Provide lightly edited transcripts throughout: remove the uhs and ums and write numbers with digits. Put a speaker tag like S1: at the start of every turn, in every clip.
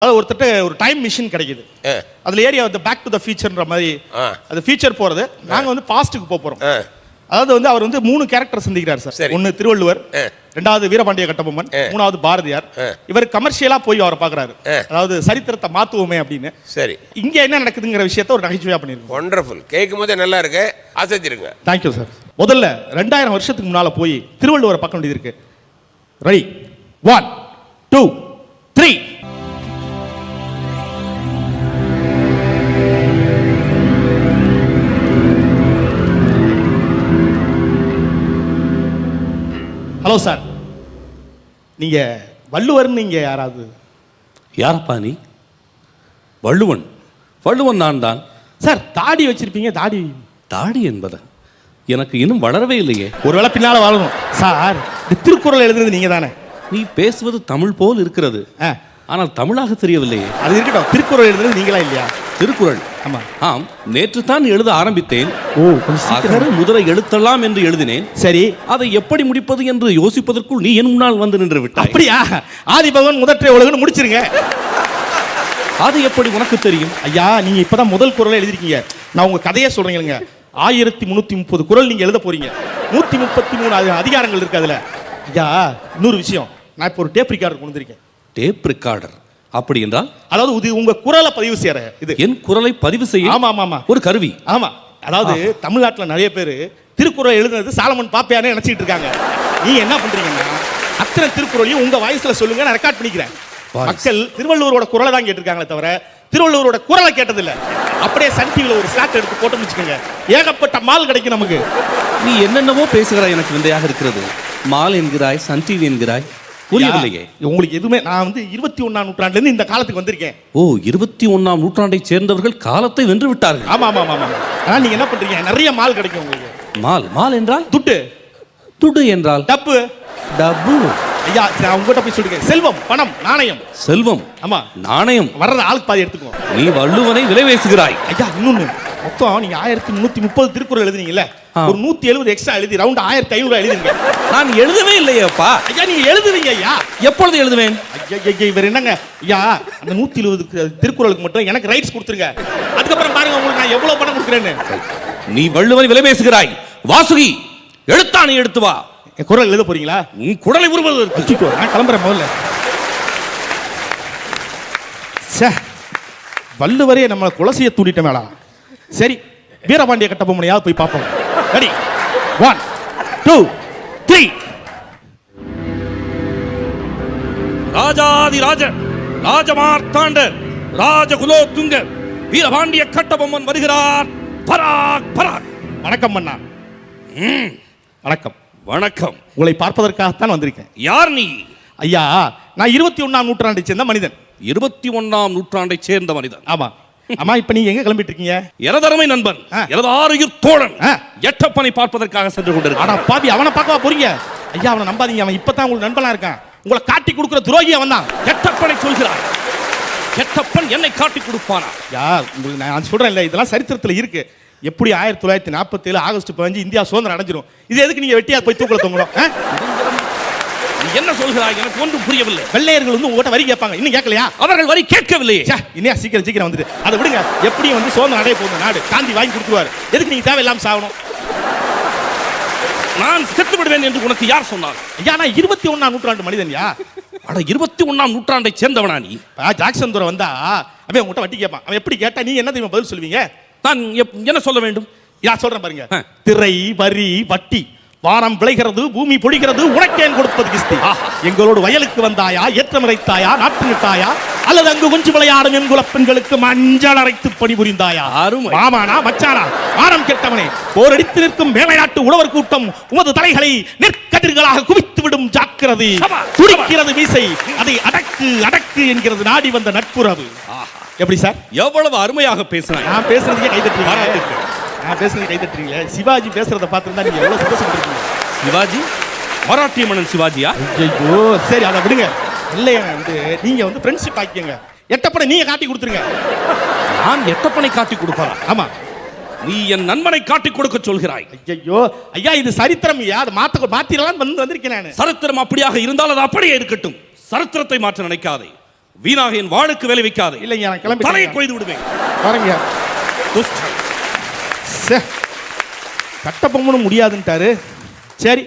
S1: அதாவது ஒருத்தட்ட ஒரு டைம் மிஷின் கிடைக்குது. அதுல ஏரியா வந்து பேக் டு த ஃபியூச்சர்ன்ற மாதிரி அது ஃபியூச்சர் போறது. நாங்க வந்து பாஸ்ட்டுக்கு போறோம். அதாவது வந்து அவர் வந்து 3 கேரக்டர் சந்திக்கிறார் சார். ஒன்னு திருவள்ளுவர், ரெண்டாவது வீரபாண்டிய கட்டபொம்மன், மூணாவது பாரதியார். இவர் கமர்ஷியலா போய் அவரை பாக்குறாரு. அதாவது சரித்திரத்தை மாத்துவோமே அப்படின்னு. சரி, இங்க என்ன நடக்குதுங்கிற விஷயத்தை ஒரு நகைச்சுவையா பண்ணிருக்கோம்.
S2: வண்டர்ஃபுல். கேட்கும் போதே நல்லா இருக்கு. ஆசைச்சிருங்க.
S1: Thank you sir. முதல்ல 2000 வருஷத்துக்கு முன்னால போய் திருவள்ளுவரை பார்க்க வேண்டியது இருக்கு. ரெடி, 1 2 3. ஹலோ சார், நீங்க வள்ளுவர். நீங்க யாராவது?
S3: யாரப்பா நீ? வள்ளுவன். வள்ளுவன் நான் தான்
S1: சார். தாடி வச்சிருப்பீங்க. தாடி
S3: தாடி என்பது எனக்கு இன்னும் வளரவே இல்லையே.
S1: ஒருவேளை பின்னால வளரும் சார். இந்த திருக்குறள் எழுதுறது நீங்க தானே?
S3: நீ பேசுவது தமிழ் போல் இருக்கிறது, ஆனால் தமிழாக தெரியவில்லையே.
S1: அது இருக்கட்டும். திருக்குறள் எழுதுறது நீங்களா இல்லையா?
S3: திருக்குறள்?
S1: ஆமா.
S3: ஆம், நேற்று தான் எழுத ஆரம்பித்தேன்.
S1: அகர
S3: முதலை எழுத்தலாம் என்று எழுதினேன்.
S1: சரி,
S3: அதை எப்படி முடிப்பது என்று யோசிப்பதற்குள் நீ என் முன்னால் வந்து நின்று விட்டாய்.
S1: அப்படியா? ஆதி பகவான் முதற்றே உலகன்னு முடிச்சிருங்க.
S3: அது எப்படி உனக்கு தெரியும்?
S1: ஐயா, நீங்க இப்பதான் முதல் குறளை எழுதிருக்கீங்க. நான் உங்க கதையை சொல்றேங்க. 1330 குறள் நீங்க எழுத போறீங்க. 133 அதிகாரங்கள் இருக்கு அதுல. ஐயா, இன்னொரு விஷயம், நான் இப்போ ஒரு டேப் ரெக்கார்டர் கொண்டு வந்திருக்கேன்.
S3: Tape recorder? அப்படி என்றால்?
S1: அதாவது இது உங்க குரலை பதிவு செய்யற இது.
S3: என் குரலை பதிவு செய்ய?
S1: ஆமா ஆமா ஆமா, ஒரு
S3: கருவி.
S1: ஆமா. அதாவது தமிழ்நாட்டில் நிறைய பேர் திருக்குறள் எழுதுனது சாலமன் பாப்பையானே நினைச்சிட்டு இருக்காங்க. நீங்க என்ன பண்றீங்கன்னா அத்தனை திருக்குறளையும் உங்க வாய்ஸ்ல சொல்லுங்க, நான் ரெக்கார்ட் பண்ணிக்கிறேன். மக்கள் திருவள்ளுவரோட குரலை தான் கேட்டிருக்காங்களே தவிர திருவள்ளுவரோட குரலை கேட்டதில்லை. அப்படியே சன் டிவில ஒரு ஸ்லாட் எடுத்து போட்டு வச்சுக்கோங்க, ஏகப்பட்ட மால் கிடைக்கும் நமக்கு.
S3: நீ என்னென்னவோ பேசுகிறாய், எனக்கு விந்தையாக இருக்கிறது. மால் என்கிறாய், சன் டிவி என்கிறாய், புரியவில்லையே.
S1: உங்களுக்கு எதுவுமே. நான் வந்து 21ஆம் நூற்றாண்டுல இருந்து இந்த காலத்துக்கு வந்திருக்கேன்.
S3: ஓ, 21ஆம் நூற்றாண்டை சேர்ந்தவர்கள் காலத்தை வென்று விட்டார்கள்.
S1: ஆமா ஆமா ஆமா. ஆனா நீங்க என்ன பண்றீங்க, நிறைய மால் கிடைக்கும் உங்களுக்கு.
S3: மால்? மால் என்றால்?
S1: துட்டு.
S3: துட்டு என்றால்?
S1: டப்பு.
S3: டப்பு?
S1: ஐயா, நான் உங்ககிட்ட போய் சொல்லுங்க. செல்வம், பணம், நாணயம்.
S3: செல்வம், ஆமா, நாணயம்.
S1: வர்றது ஆளுக்கு பாதி எடுத்துக்கோ.
S3: நீ வள்ளுவனை விலை பேசுகிறாய்.
S1: ஐயா, இன்னொன்னு, மொத்தம் நீங்க 1330 திருக்குறள் எழுதுனீங்கல்ல, ஒரு 170 எக்ஸ்ட்ரா எழுதி ரவுண்ட் 1500 எழுதுங்க.
S3: நான் எழுதவே இல்லையேப்பா.
S1: ஐயா, நீங்க எழுதுவீங்க. ஐயா,
S3: எப்பொழுது எழுதுவேன்?
S1: ஐயா, இவர் என்னங்க ஐயா, அந்த 170 திருக்குறளுக்கு மட்டும் எனக்கு ரைட்ஸ் கொடுத்துருங்க. அதுக்கப்புறம் பாருங்க உங்களுக்கு நான் எவ்வளவு பணம் கொடுக்குறேன்னு.
S3: நீ வள்ளுவனை விலை பேசுகிறாய். வாசுகி, எழுத்தாணி எடுத்து வா.
S1: குறள் எழுத போறீங்களா?
S3: உன் குடலை உருவது.
S1: நான் கிளம்புறேன் முதல்ல. வள்ளுவரே நம்ம குலசையை தூண்டிட்ட மேடா. சரி, வீரபாண்டிய கட்டபொம்மனையாவது போய் பார்ப்போம். ரெடி, 1 2 3.
S3: ராஜாதி ராஜ ராஜமார்த்தாண்ட ராஜகுலோத்துங்க வீரபாண்டிய கட்டபொம்மன் வருகிறார். பராக் பராக்.
S1: வணக்கம் மன்னா. வணக்கம்.
S3: வணக்கம்.
S1: உங்களை பார்ப்பதற்காகத்தான் வந்திருக்கேன்.
S3: யார் நீ?
S1: ஐயா, நான் 21ஆம் நூற்றாண்டை சேர்ந்த மனிதன்.
S3: 21ஆம் நூற்றாண்டை சேர்ந்த மனிதன்?
S1: ஆமா ஆமா. இப்ப நீங்க எங்க கிளம்பிட்டு இருக்கீங்க?
S3: எனதருமை நண்பன், எனது ஆருயிர் தோழன் எட்டப்பனை பார்ப்பதற்காக சென்று கொண்டிருக்கான்.
S1: ஆனா பாவி, அவனை பார்க்கவா போறீங்க? ஐயா, அவனை நம்பாதீங்க. அவன் இப்பதான் உங்களுக்கு நண்பனா இருக்கான். உங்களை காட்டி கொடுக்கிற துரோகி அவன் தான்.
S3: எட்டப்பனை சொல்கிறார். எட்டப்பன் என்னை காட்டி கொடுப்பானா?
S1: யார் உங்களுக்கு நான் சொல்றேன் இல்ல, இதெல்லாம் சரித்திரத்துல இருக்கு. எப்படி 1947 ஆகஸ்ட் 15 இந்தியா சுதந்திரம் அடைஞ்சிரும். இது எதுக்கு நீங்க வெட்டியா போய் தூக்கல தொங்கணும்?
S3: நீ என்ன சொல்கிறாய்? எனக்கு ஒன்றும் புரியவில்லை.
S1: வெள்ளையர்கள் வந்து உங்ககிட்ட வரி கேட்பாங்க, இன்னும் கேட்கலையா?
S3: அவர்கள் வரி கேட்கவில்லையே.
S1: இன்னும் சீக்கிரம் வந்துட்டு அதை விடுங்க. எப்படியும் வந்து சுதந்திரம் அடைய போகுது நாடு. காந்தி வாங்கி கொடுத்துருவாரு. எதுக்கு நீங்க தேவையில்லாம சாகணும்?
S3: நான் செத்து விடுவேன் என்று உனக்கு யார் சொன்னார்?
S1: ஐயா, நான் 21ஆம் நூற்றாண்டு மனிதன். யா,
S3: அட 21ஆம் நூற்றாண்டை சேர்ந்தவனா நீ?
S1: ஜாக்சன் துரை வந்தா அவன் உங்ககிட்ட வட்டி கேட்பான். அவன் எப்படி கேட்டா நீ என்ன தெரியுமா பதில் சொல்லுவீங்க?
S3: நான் என்ன சொல்ல வேண்டும்?
S1: சொல்றேன் பாருங்க. திரை, வரி, வட்டி, வானம் விளைகிறது, பூமி பொழிகிறது, உனக்கேன் கொடுப்பது கிஸ்தி. எங்களோடு வயலுக்கு வந்தாயா, ஏற்றம் இறைத்தாயா, நாட்டு நிட்டாயா, அல்லது அங்கு கொஞ்சம் விளையாடும் என் குல பெண்களுக்கு மஞ்சள் அரைத்து பணிபுரிந்தாயா? மாமானா மச்சானா? மானம் கெட்டவனே, போரடித்து நிற்கும் வேலைநாட்டு உழவர் கூட்டம் உமது தலைகளை நெற்கதிர்களாக குவித்து விடும். ஜாக்கிரதை, துடிக்கிறது மீசை, அதை அடக்கு அடக்கு என்கிறது நாடி வந்த நட்புறவு. எப்படி சார்?
S3: எவ்வளவு அருமையாக பேசினாய்.
S1: நான் பேசுறதுக்கே கை தட்டுறீங்க. நான் பேசுறது கை தட்டுறீங்களே. சிவாஜி பேசுறத பார்த்துருந்தா நீங்க எவ்வளவு சந்தோஷப்பட்டிருக்கீங்க.
S3: சிவாஜி? மராட்டிய மன்னன் சிவாஜியா?
S1: ஐயோ, சரி அதை விடுங்க. இல்லையா, வந்து நீங்க வந்து ஃப்ரெண்ட்ஷிப் ஆக்கிக்கங்க. எட்டப்பனை நீங்க காட்டி கொடுத்துருங்க.
S3: நான் எட்டப்பனை காட்டி கொடுப்பாரா?
S1: ஆமா.
S3: நீ என் நண்பனை காட்டி கொடுக்க சொல்கிறாய்.
S1: ஐயோ ஐயா, இது சரித்திரம். அது மாத்திரலாம் வந்திருக்கேன் நான்.
S3: சரித்திரம் அப்படியாக இருந்தால் அது அப்படியே இருக்கட்டும். சரித்திரத்தை மாற்ற நினைக்காதே. வீணாக என் வாளுக்கு வேலை வைக்காது.
S1: இல்லைங்க நான் கிளம்பி
S3: தலையை கொய்து விடுவேன்.
S1: வரங்க.
S3: துஷ்டன்.
S1: கட்டப்பொம்மனும் முடியாதுன்ட்டாரு. சரி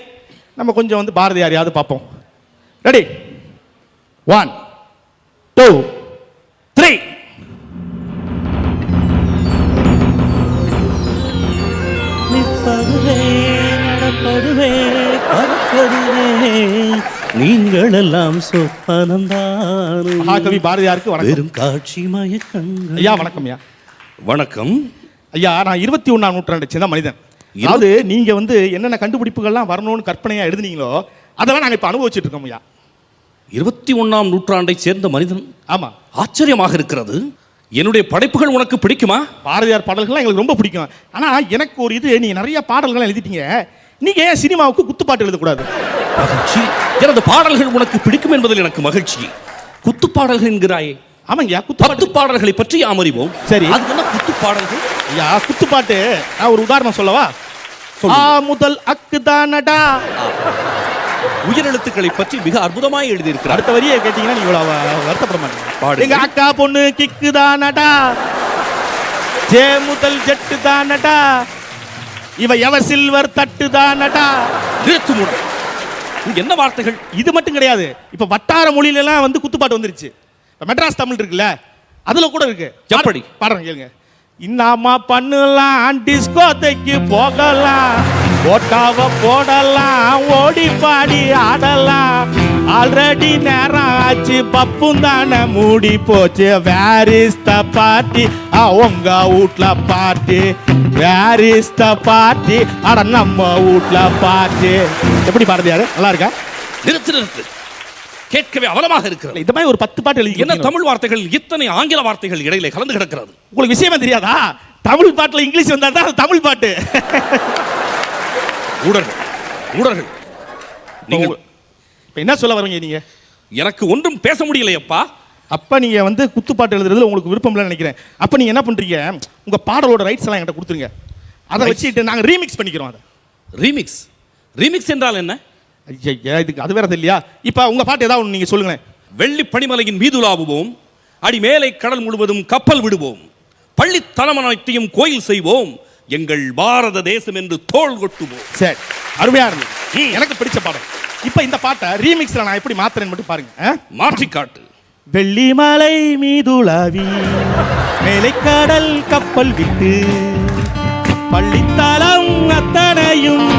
S1: நம்ம கொஞ்சம் வந்து பாரதியாரையாவது பார்ப்போம். ரெடி 1 2 3.
S3: நீங்கள் எல்லாம் சொப்பனம்தான்.
S1: மகாகவி பாரதியாருக்கு வணக்கம்.
S3: வெறும் காட்சி மயக்கங்கள்.
S1: ஐயா வணக்கம். ஐயா
S3: வணக்கம்.
S1: ஐயா நான் 21ஆம் நூற்றாண்டை சேர்ந்த மனிதன். அதாவது நீங்க வந்து என்னென்ன கண்டுபிடிப்புகள்லாம் வரணும்னு கற்பனையா எழுதுனீங்களோ அதெல்லாம் நாங்க இப்ப அனுபவிச்சுட்டு இருக்கோம். ஐயா
S3: 21ஆம் நூற்றாண்டை சேர்ந்த மனிதன்.
S1: ஆமா,
S3: ஆச்சரியமாக இருக்கிறது. என்னுடைய படைப்புகள் உனக்கு பிடிக்குமா?
S1: பாரதியார் பாடல்கள்லாம் எங்களுக்கு ரொம்ப பிடிக்கும். ஆனா எனக்கு ஒரு இது, நீங்க நிறைய பாடல்கள் எழுதிட்டீங்க, நீங்க ஏன் சினிமாவுக்கு குத்துப்பாட்டு எழுதக்கூடாது?
S3: மகிழ்ச்சி. எனது பாடல்கள் உனக்கு பிடிக்கும் என்பதில் எனக்கு மகிழ்ச்சி. குத்துப்பாடல்கள் என்கிறாயே?
S1: ஆமாங்க,
S3: குத்து பாடல்களை பற்றி நாம் அறிவோம்.
S1: சரி,
S3: அது என்ன குத்து பாடல்கள்?
S1: ஐயா குத்துப்பாட்டு நான் ஒரு உதாரணம் சொல்லவா? ஆ முதல் அக்கு தானடா.
S3: உயிரெழுத்துக்களை பற்றி மிக அற்புதமாய் எழுதியிருக்கிறார்.
S1: அடுத்த வரியை கேட்டீங்கன்னா நீங்க வருத்தப்பட மாட்டீங்க.
S3: பாடுங்க.
S1: எங்க அக்கா பொண்ணு கிக்கு தானடா, ஜே முதல் ஜெட்டு தானடா, இவ எவர் சில்வர் தட்டு தானடா.
S3: நிறுத்து மூட. என்ன வார்த்தைகள்!
S1: இது மட்டும் கிடையாது, இப்ப வட்டார மொழியில எல்லாம் வந்து குத்துப்பாட்டு வந்துருச்சு. இப்ப மெட்ராஸ் தமிழ் இருக்குல்ல, அதுல கூட இருக்கு.
S3: எப்படி
S1: பாடுறேன் கேளுங்க. இன்னாமா பண்ணலாம், டிஸ்கோதைக்கு போகலாம், ஓட்டாவ போடலாம், ஓடி பாடி ஆடலாம், ஆல்ரெடி நேரம் ஆச்சு, பப்பும் தானே மூடி போச்சு, வேர் இஸ் த பார்ட்டி, உங்க வீட்ல party, where is the party, அட நம்ம வீட்ல பார்ட்டி. எப்படி பாரதியாரு, நல்லா இருக்கா?
S3: நிறுத்து நிறுத்து. கேட்கவே அவலமாக இருக்கிறது.
S1: இந்த மாதிரி ஒரு 10 பாட்டு எழுதி
S3: என்ன தமிழ் வார்த்தைகள், இத்தனை ஆங்கில வார்த்தைகள் இடையிலே கலந்து கிடக்கிறது.
S1: உங்களுக்கு விஷயமே தெரியாதா? தமிழ் பாட்டுல இங்கிலீஷ் வந்தா தான் தமிழ் பாட்டு.
S3: ஊடர்கள் ஊடர்கள் நீங்கள்
S1: இப்ப என்ன சொல்ல வரீங்க நீங்க?
S3: எனக்கு ஒன்றும் பேச முடியலையப்பா.
S1: அப்ப நீங்க வந்து குத்துப்பாட்டு எழுதுறதுல உங்களுக்கு விருப்பம் இல்லைன்னு நினைக்கிறேன். அப்ப நீங்க என்ன பண்றீங்க, உங்க பாடலோட ரைட்ஸ் எல்லாம் என்கிட்ட கொடுத்துருங்க, அதை வச்சுட்டு நாங்க ரீமிக்ஸ் பண்ணிக்கிறோம். அதை
S3: ரீமிக்ஸ் ரீமிக்ஸ் என்றால் என்ன?
S1: ஐயா இதுக்கு அது வேற இல்லையா? இப்ப உங்க பாட்டு ஏதாவது ஒன்று நீங்க சொல்லுங்களேன்.
S3: வெள்ளி பனிமலையின் மீதுலாவுவோம், அடி மேலை கடல் முழுவதும் கப்பல் விடுவோம், பள்ளி தலைமனைத்தையும் கோயில் செய்வோம், எங்கள் பாரத தேசம் என்று தோள் கொட்டுவோம்.
S1: சரி, அருமையா இருந்தது, எனக்கு பிடிச்ச பாடம். இப்ப இந்த பாட்டை ரீமிக்ஸ்ல நான் எப்படி மாத்துறேன்னு மட்டும் பாருங்க.
S3: மாற்றி காட்டு.
S1: வெள்ளிமலை மீதுலாவி, மேலை கடல் கப்பல் விட்டு, பள்ளித்தலம் அத்தனையும்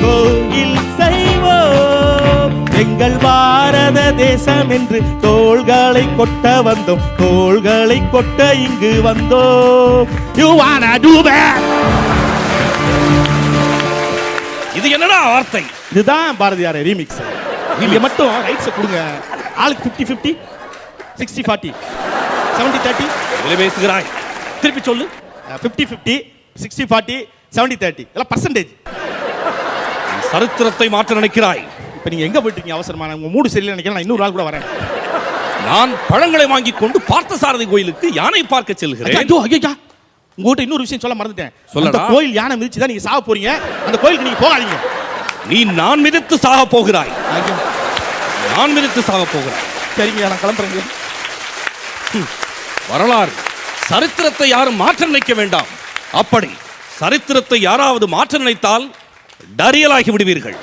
S1: கோயில் செய்வோம், எங்கள் பாரத தேசம் என்று தோள்களை கொட்ட வந்தோம், தோள்களை கொட்ட இங்கு வந்தோம். You wanna do that?
S3: இது என்னடா வார்த்தை?
S1: இதுதான் பாரதியார் ரீமிக்ஸ். நீங்க மட்டும் ரைட்ஸ் கொடுங்க, ஆளுக்கு 50-50, 60-40, 70-30.
S3: விலை பேசுகிறாய், திருப்பி சொல்லு.
S1: 50-50, 60-40, 70-30 எல்லாம் பர்சன்டேஜ்.
S3: சரித்திரத்தை மாற்ற நினைக்கிறாய்.
S1: இப்ப நீங்க எங்க போயிட்டீங்க அவசரமா? உங்க மூடு சரியில்லை நினைக்கிறேன், நான் இன்னொரு நாள் கூட வரேன்.
S3: நான் பழங்களை வாங்கி கொண்டு பார்த்தசாரதி கோயிலுக்கு யானை பார்க்க செல்கிறேன்.
S1: ஐயோ ஐயா, உங்ககிட்ட இன்னொரு விஷயம் சொல்ல மறந்துட்டேன்.
S3: சொல்லடா.
S1: அந்த கோயில் யானை மிதிச்சு தான் நீங்க சாக போறீங்க, அந்த கோயிலுக்கு நீங்க போகாதீங்க.
S3: நீ நான் மிதித்து சாக போகிறாய்.
S1: ஐயோ,
S3: நான் மிதித்து சாக போகிறாய்.
S1: சரிங்க, நான் கிளம்புறேங்க.
S3: வரலாறு சரித்திரத்தை யாரும் மாற்ற நினைக்க வேண்டாம். அப்படி சரித்திரத்தை யாராவது மாற்ற நினைத்தால் டரியலாகி விடுவீர்கள்.